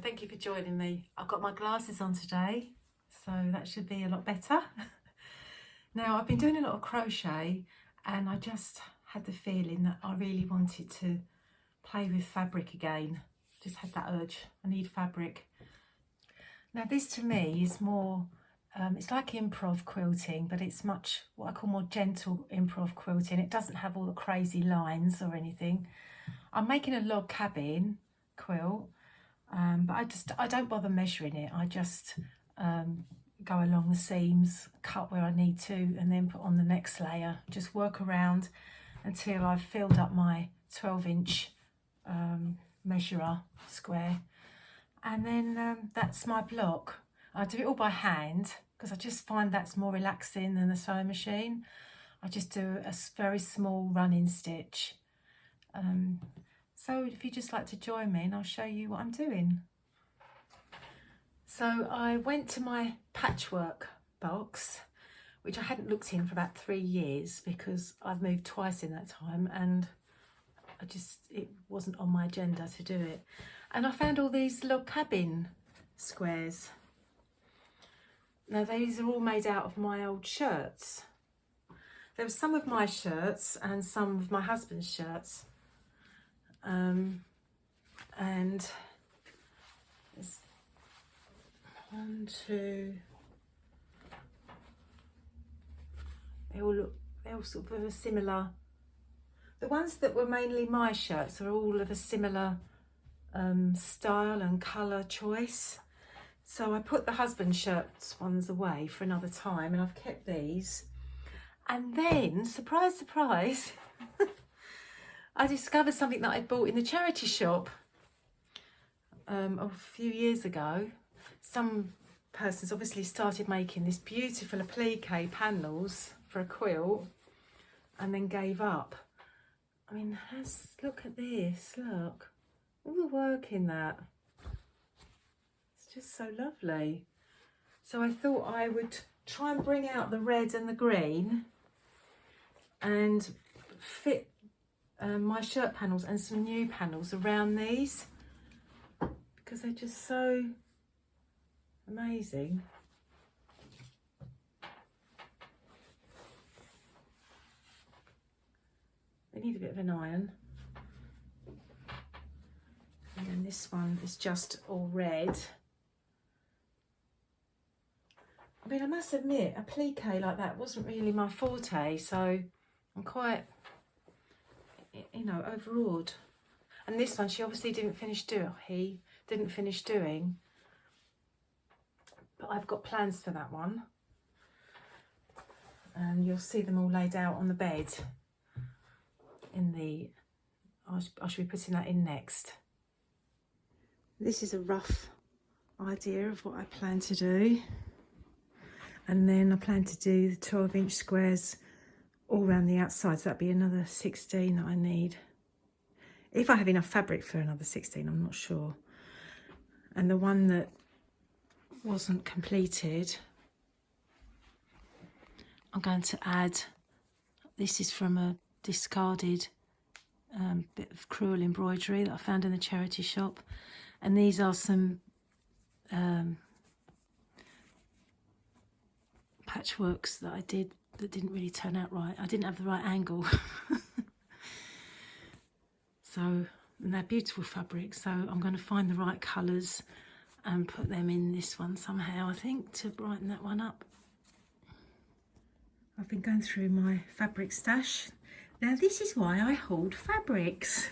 thank you for joining me. I've got my glasses on today, so that should be a lot better. Now, I've been doing a lot of crochet and I just had the feeling that I really wanted to play with fabric again. Just had that urge. I need fabric. Now, this to me is more, it's like improv quilting, but it's much what I call more gentle improv quilting. It doesn't have all the crazy lines or anything. I'm making a log cabin quilt, but I don't bother measuring it. I just go along the seams, cut where I need to, and then put on the next layer. Just work around until I've filled up my 12-inch measurer square, and then that's my block. I do it all by hand because I just find that's more relaxing than the sewing machine. I just do a very small running stitch. So if you'd just like to join me, and I'll show you what I'm doing. So I went to my patchwork box, which I hadn't looked in for about 3 years because I've moved twice in that time, and it wasn't on my agenda to do it. And I found all these log cabin squares. Now these are all made out of my old shirts. There were some of my shirts and some of my husband's shirts. And there's 1, 2, they all sort of a similar. The ones that were mainly my shirts are all of a similar style and colour choice. So I put the husband's shirts ones away for another time, and I've kept these. And then, surprise, surprise, I discovered something that I bought in the charity shop a few years ago. Some persons obviously started making this beautiful applique panels for a quilt and then gave up. I mean, look at this, look, all the work in that. It's just so lovely. So I thought I would try and bring out the red and the green and fit my shirt panels and some new panels around these because they're just so amazing. They need a bit of an iron. And then this one is just all red. I mean, I must admit, applique like that wasn't really my forte, so I'm quite, you know, overawed. And this one she obviously didn't finish doing, he didn't finish doing, but I've got plans for that one, and you'll see them all laid out on the bed in the, I should be putting that in next. This is a rough idea of what I plan to do, and then I plan to do the 12-inch squares all around the outside, so that'd be another 16 that I need. If I have enough fabric for another 16, I'm not sure. And the one that wasn't completed, I'm going to add, this is from a discarded bit of crewel embroidery that I found in the charity shop, and these are some patchworks that I did that didn't really turn out right. I didn't have the right angle. So, and they're beautiful fabrics, so I'm going to find the right colours and put them in this one somehow, I think, to brighten that one up. I've been going through my fabric stash. Now this is why I hoard fabrics.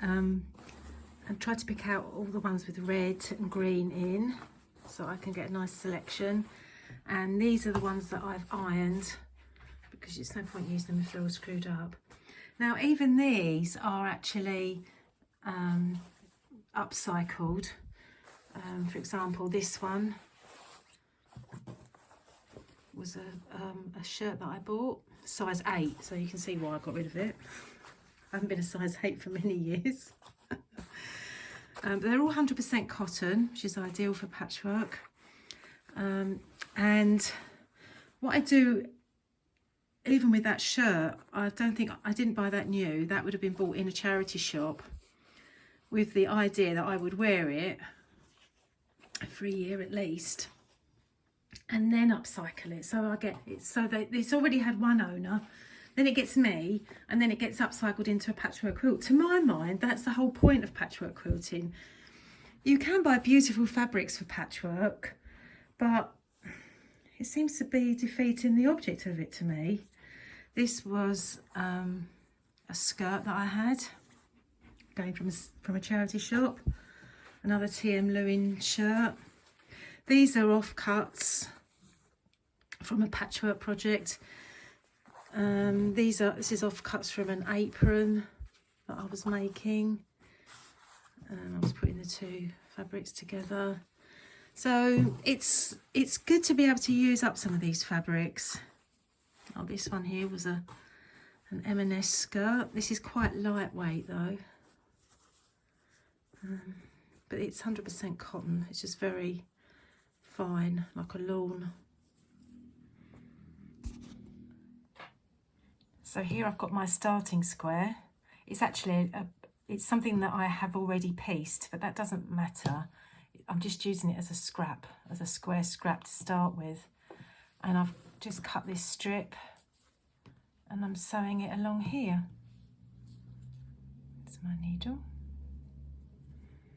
And try to pick out all the ones with red and green in, so I can get a nice selection. And these are the ones that I've ironed, because it's no point using them if they're all screwed up. Now even these are actually upcycled. For example, this one was a shirt that I bought, size 8, so you can see why I got rid of it. I haven't been a size 8 for many years. But they're all 100% cotton, which is ideal for patchwork. And what I do, even with that shirt, I didn't buy that new. That would have been bought in a charity shop. with the idea that I would wear it for a year at least and then upcycle it. So I get it, so that it's already had one owner, then it gets me, and then it gets upcycled into a patchwork quilt. To my mind, that's the whole point of patchwork quilting. You can buy beautiful fabrics for patchwork, but it seems to be defeating the object of it to me. This was a skirt that I had going from a charity shop, another TM Lewin shirt. These are offcuts from a patchwork project. This is offcuts from an apron that I was making. I was putting the two fabrics together. So it's good to be able to use up some of these fabrics. Oh, this one here was an M&S skirt. This is quite lightweight though, but it's 100% cotton. It's just very fine, like a lawn. So here I've got my starting square. It's actually it's something that I have already pieced, but that doesn't matter. I'm just using it as a scrap, as a square scrap to start with. And I've just cut this strip and I'm sewing it along here. It's my needle.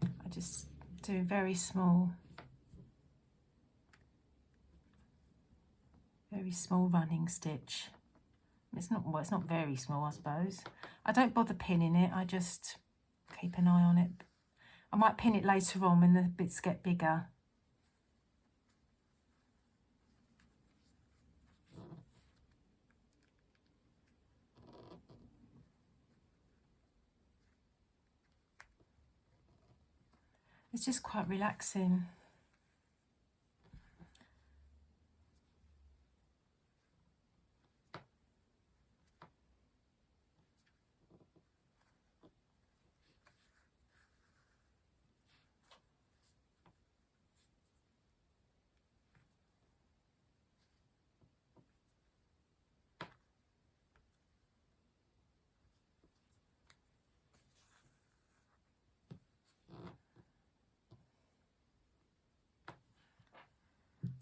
I just do very small running stitch. It's not, well, it's not very small, I suppose. I don't bother pinning it, I just keep an eye on it. I might pin it later on when the bits get bigger. It's just quite relaxing.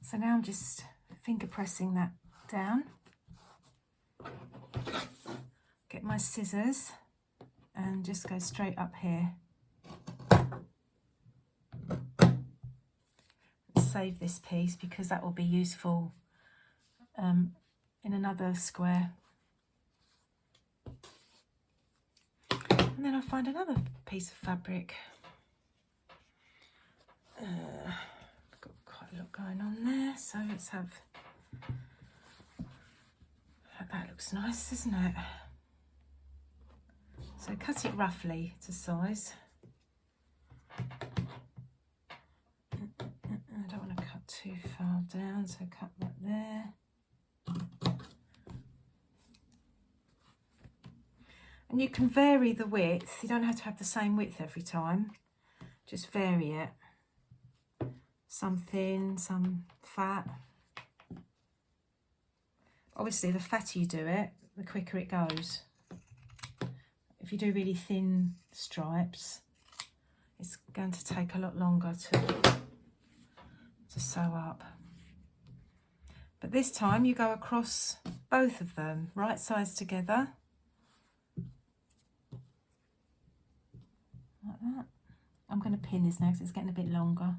So now I'm just finger pressing that down. Get my scissors and just go straight up here. Save this piece because that will be useful in another square. And then I'll find another piece of fabric. Got quite a lot going on there, so let's have, that looks nice, doesn't it? So cut it roughly to size. I don't want to cut too far down, so cut that there. And you can vary the width. You don't have to have the same width every time. Just vary it. Some thin, some fat. Obviously, the fatter you do it, the quicker it goes. If you do really thin stripes, it's going to take a lot longer to sew up. But this time you go across both of them, right sides together. Like that. I'm going to pin this now because it's getting a bit longer.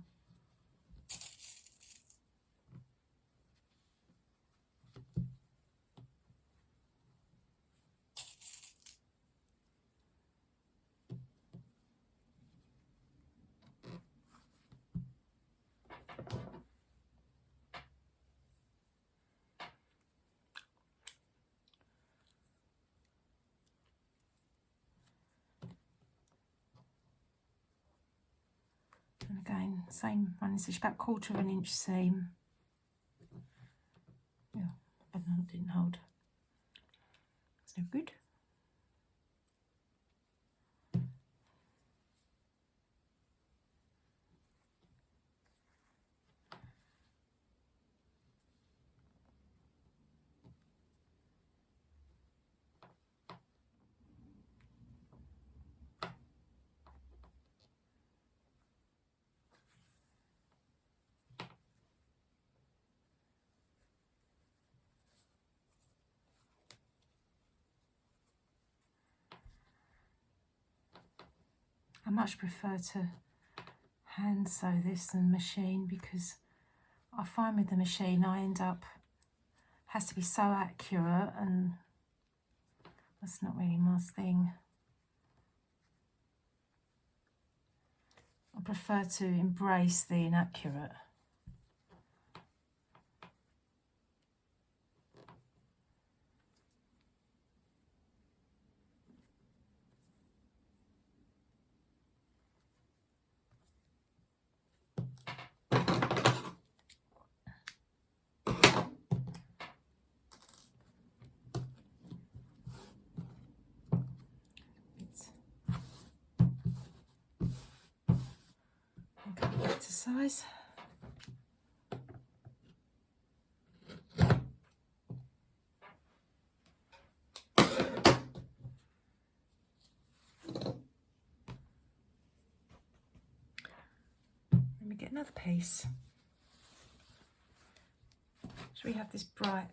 And again, same running stitch, about 1/4 inch seam. Yeah, but that didn't hold. That's no good. I much prefer to hand sew this than machine, because I find with the machine I end up, has to be so accurate, and that's not really my thing. I prefer to embrace the inaccurate. Exercise. Let me get another piece. Should we have this bright,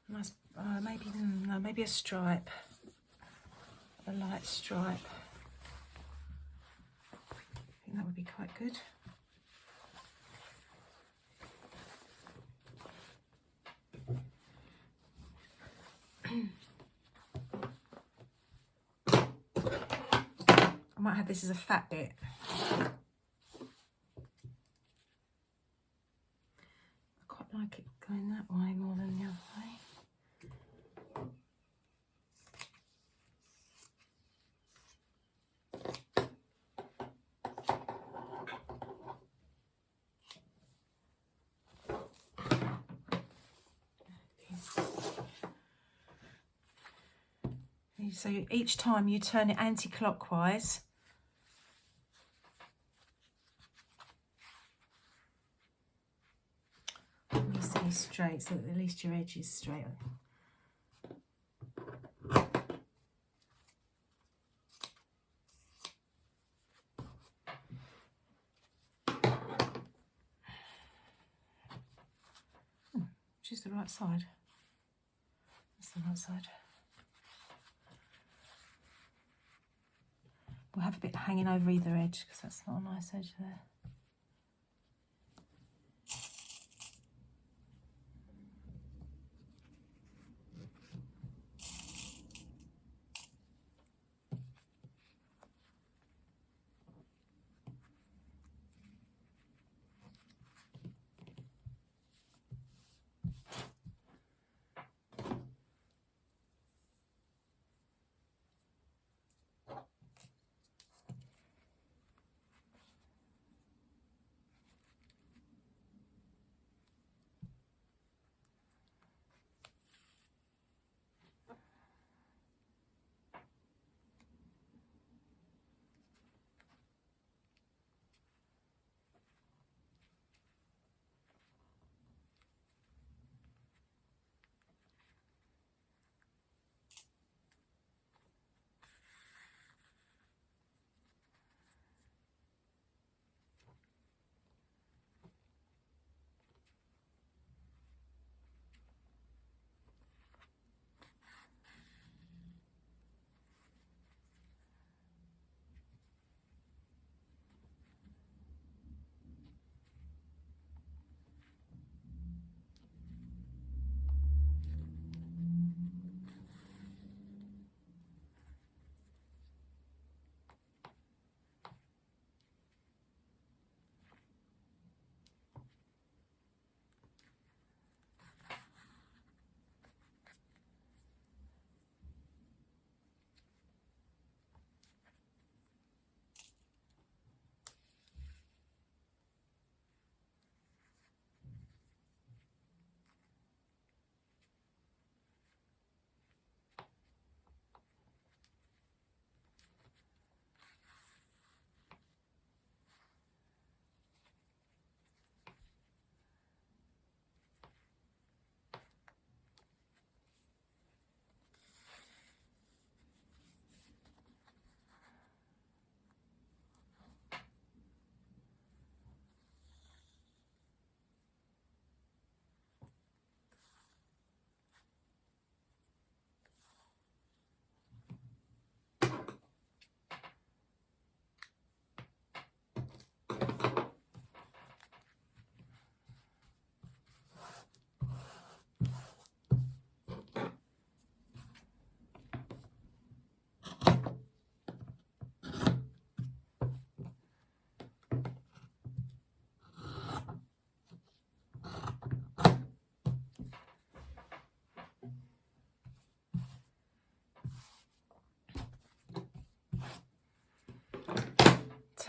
nice, maybe a stripe, a light stripe. I think that would be quite good. I might have this as a fat bit. I quite like it going that way more than the other way. So each time you turn it anti-clockwise, it needs to be straight, so that at least your edge is straight. Which is the right side? That's the right side. We'll have a bit hanging over either edge, because that's not a nice edge there.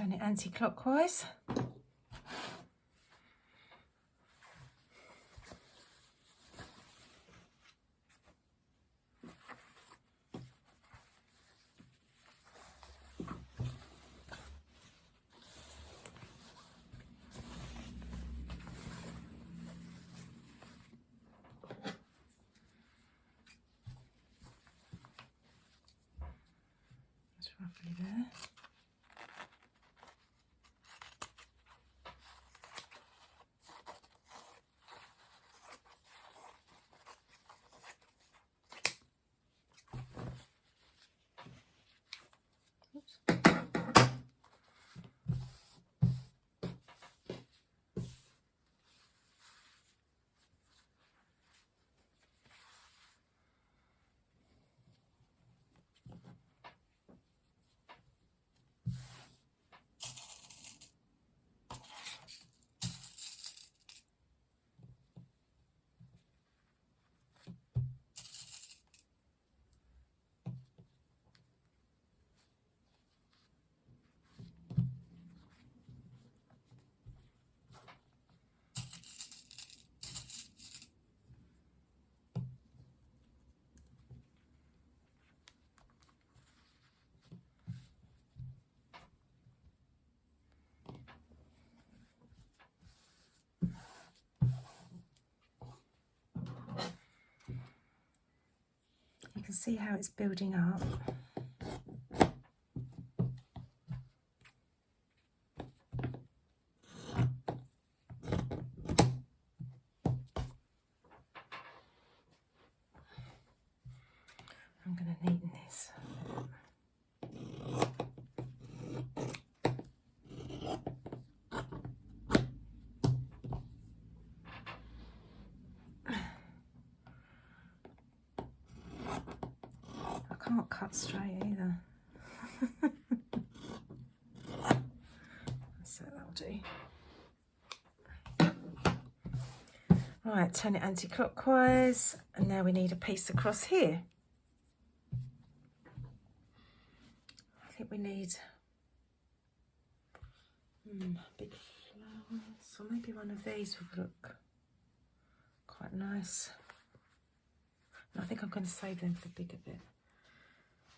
Turn it anti-clockwise. That's roughly there. You can see how it's building up. I'm going to neaten this. I can't cut straight either. So that'll do. Right, turn it anti-clockwise, and now we need a piece across here. I think we need big flowers, or maybe one of these would look quite nice. I think I'm going to save them for the bigger bit.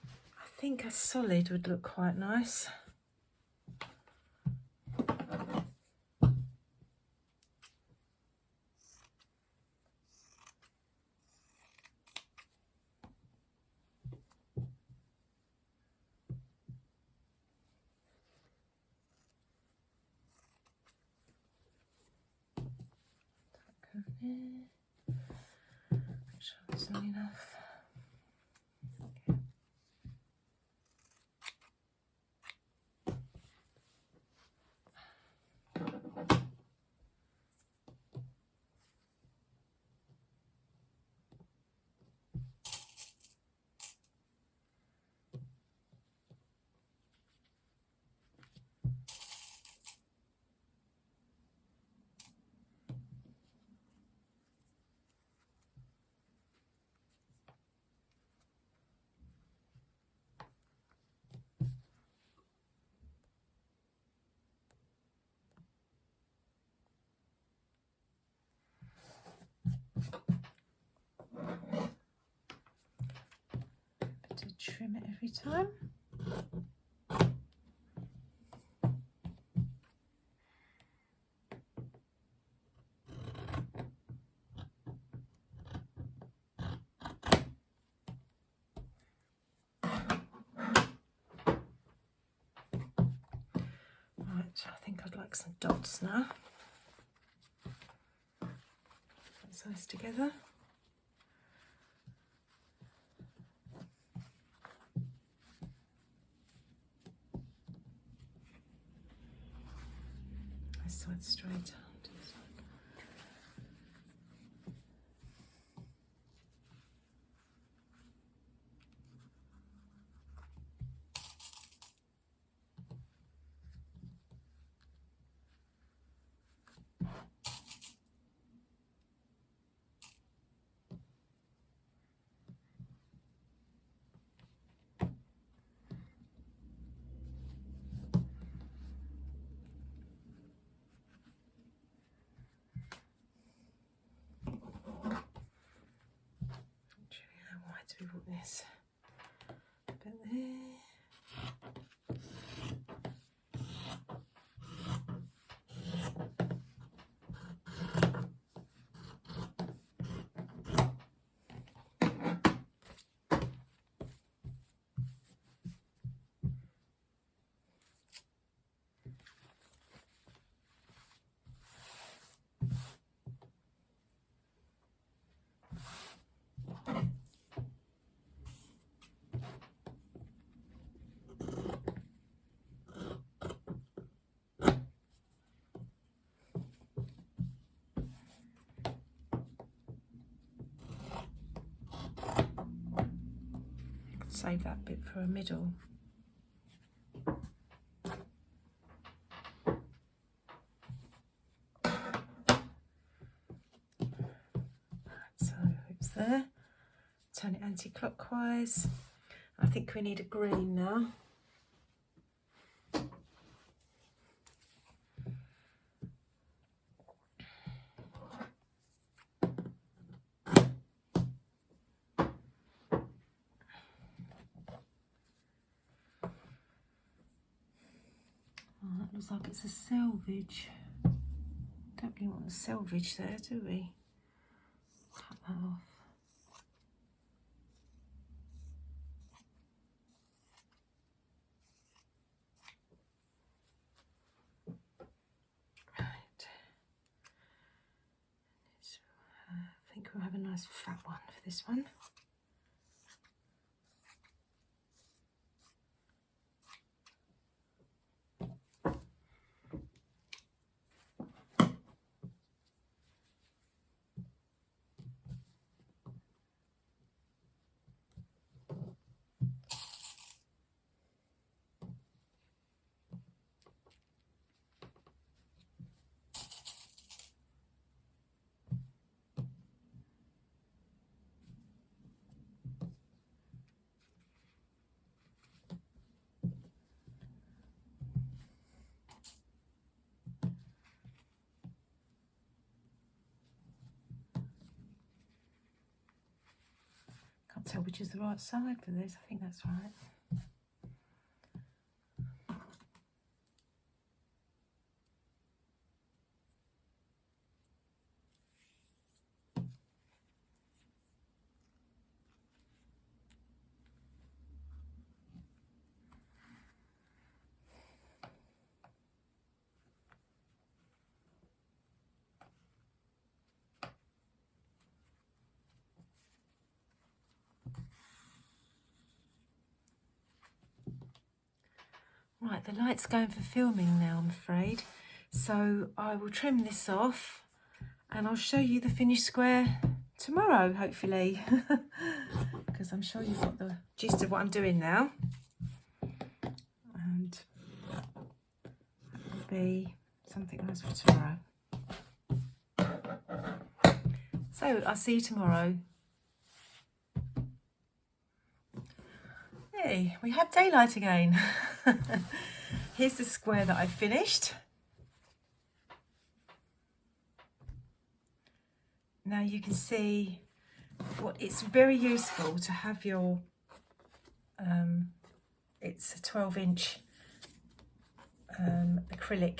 I think a solid would look quite nice. Make sure there's not enough. Okay. To trim it every time. Right, I think I'd like some dots now. Put those together. This side straight. Where do we want this? Bit there. Save that bit for a middle. So it's there. Turn it anti-clockwise. I think we need a green now. Looks like it's a selvage. Don't really want a selvage there, do we? Cut that off. Right. I think we'll have a nice fat one for this one. Can't tell which is the right side for this. I think that's right. Right, the light's going for filming now, I'm afraid. So I will trim this off and I'll show you the finished square tomorrow, hopefully. Because I'm sure you've got the gist of what I'm doing now. And that will be something nice for tomorrow. So I'll see you tomorrow. Hey, we have daylight again. Here's the square that I finished. Now you can see what it's very useful to have your it's a 12-inch acrylic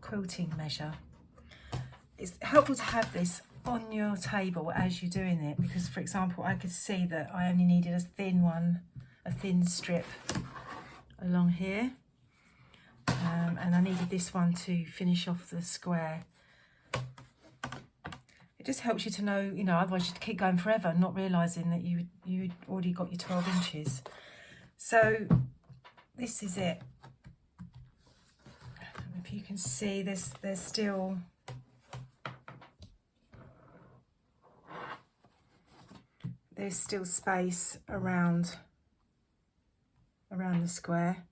quilting measure. It's helpful to have this on your table as you're doing it, because for example I could see that I only needed a thin strip along here, and I needed this one to finish off the square. It just helps you to know, you know, otherwise you'd keep going forever not realising that you already got your 12 inches. So this is it. I don't know if you can see this, there's still space around the square.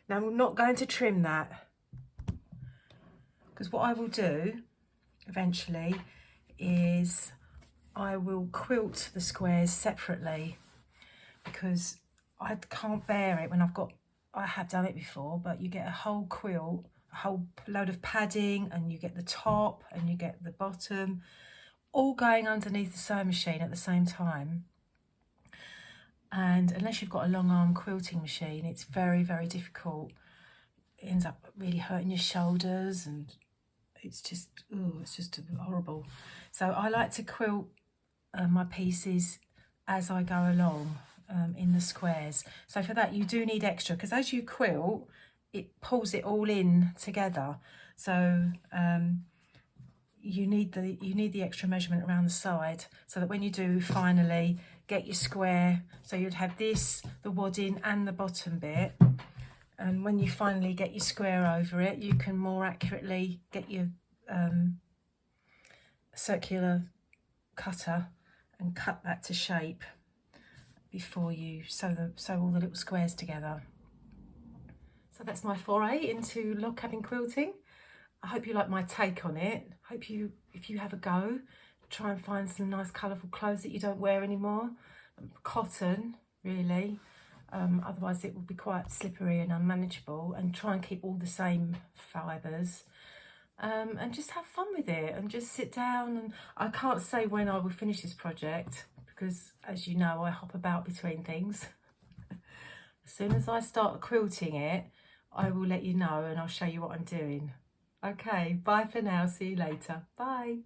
Now I'm not going to trim that, because what I will do eventually is I will quilt the squares separately, because I can't bear it when I have done it before, but you get a whole quilt, a whole load of padding, and you get the top and you get the bottom all going underneath the sewing machine at the same time. And unless you've got a long arm quilting machine, it's very, very difficult. It ends up really hurting your shoulders, and it's just horrible. So I like to quilt my pieces as I go along in the squares. So for that you do need extra, because as you quilt it pulls it all in together. So you need the extra measurement around the side, so that when you do finally get your square, so you'd have this, the wadding and the bottom bit, and when you finally get your square over it, you can more accurately get your circular cutter and cut that to shape before you sew all the little squares together. So that's my foray into log cabin quilting. I hope you like my take on it. Hope you, if you have a go, try and find some nice colourful clothes that you don't wear anymore. Cotton, really. Otherwise it will be quite slippery and unmanageable, and try and keep all the same fibres. And just have fun with it, and just sit down. And I can't say when I will finish this project, because as you know I hop about between things. As soon as I start quilting it, I will let you know and I'll show you what I'm doing. Okay, bye for now, see you later, bye.